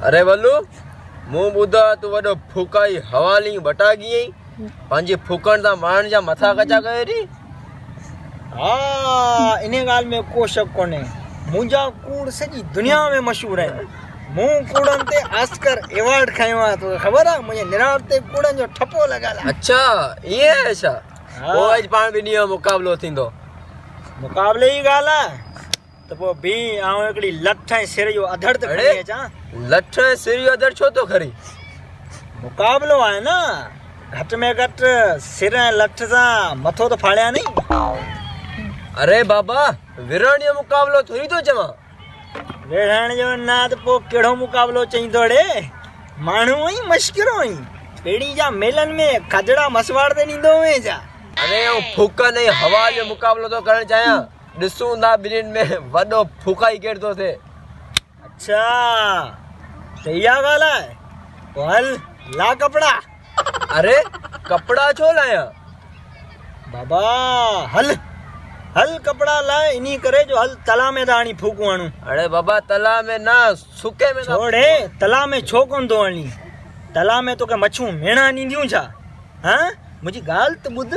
अरे बल्लू मूं ॿुधा तूं वॾो फूकाई हवाली बटागी आई पंहिंजी फूकण सां माण्हुनि जा मथा कचा कयो थी। हाँ इन ॻाल्हि में को शक कोन्हे। मुंहिंजा कूड़ सॼी दुनिया में मशहूर आहिनि। मूं कूड़नि ते ऑस्कर अवार्ड खयो आहे। तोखे ख़बर आहे मुंहिंजे निराण ते कूड़नि जो ठपो लॻल आहे। अच्छा ईअं आहे छा? पोइ अॼु पाण ॿिन्ही जो मुक़ाबिलो थींदो। मुक़ाबले जी ॻाल्हि आहे त पोइ भी आउं हिकिड़ी लठ ऐं सिर जो अधड़ त खणी अचां। लठ ऐं सिर जो अधड़ छो थो खणी? मुक़ाबिलो आहे न, घटि में घटि सिर ऐं लठ सां मथो त फाड़िया नहीं। अरे बाबा विरण जो मुक़ाबिलो थोरी थो चवां। विरण जो न त पोइ कहिड़ो मुक़ाबिलो चई थोड़े? माण्हू आई मश्किरो आई पेड़ी जा मेलनि में खजड़ा मसवाड़ ते ॾींदो हुए छा? अरे फूकन ऐं हवा जो मुक़ाबिलो थो करणु चाहियां। ॾिसूं था ॿिन्हिनि में वॾो फूकाई केरु थो थिए। अच्छा त इहा ॻाल्हि आहे। पोइ हल ला कपिड़ा। अरे कपिड़ा छो लायां? बाबा हल हल कपिड़ा लाए इन्ही करे जो हल तला में था हणी फूकूं हणूं। अरे बाबा तला में न सुके में छोड़े तला में छो कोन थो हणी? तला में तोखे मच्छूं मेणा ॾींदियूं छा? हाँ मुंहिंजी ॻाल्हि त ॿुध।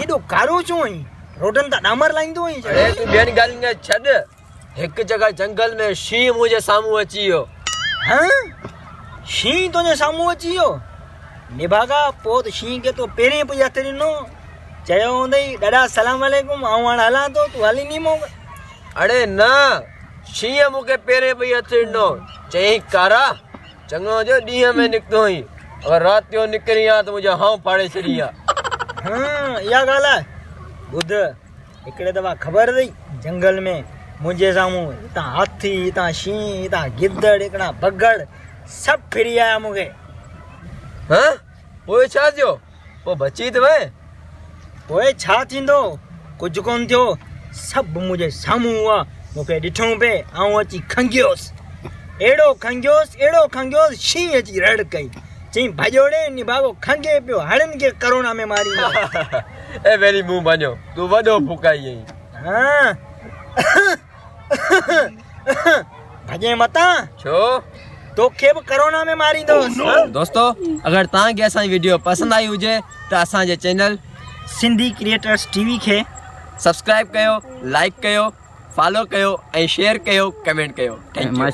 एॾो कारो छो आहीं? रोडनि तां डामर लाईंदो आहीं छा? अरे तूं ॿियनि ॻाल्हियुनि खे छॾ। हिकु जॻह जंगल में शींहुं मुंहिंजे साम्हूं अची वियो। हाँ शींहुं तुंहिंजे साम्हूं अची वियो? निभागा पोइ त शींहुं खे तो पहिरें पई हथ ॾिनो चयो हूंदई ॾाढा सलाम वालेकुम आउं हाणे हलां थो तूं हली नी मोग। अरे न शींहुं मूंखे पहिरें पई हथ ॾिनो चयईं कारा चङो जो ॾींहं में निकितो हुई अगरि राति जो निकिरी आहे त मुंहिंजा हाउ फाड़े छॾी आहे। हाँ इहा ॻाल्हि आहे। ॿुध हिकिड़े दफ़ा ख़बर अथई जंगल में मुंहिंजे साम्हूं हितां हाथी हितां शींहुं हितां गिदड़ हिकिड़ा बगड़ सभु फिरी आया मूंखे। हाँ पोइ छा थियो? पोइ बची त वए? पोइ छा थींदो? कुझु कोन थियो। सभु मुंहिंजे साम्हूं हुआ मूंखे ॾिठो पिए आउं अची खंघियोसि। अहिड़ो खंघियोसि शींहुं अची रड़ कई चईं भॼोड़े निभागो खंघे पियो हाणनि खे करोना में मारी। ए वेरी मुंहुं बांझो तूं वॾो फुकाई आई। हाँ भॼे मता छो? तोखे बि करोना में मारींदोसि। दोस्तों अगर तव्हांखे असांजी वीडियो पसंदि आई हुजे त असांजे चैनल सिंधी क्रिएटर्स टीवी खे सब्सक्राइब कयो, लाइक कयो, फॉलो कयो ऐं शेयर कयो, कमेंट कयो। Thank U.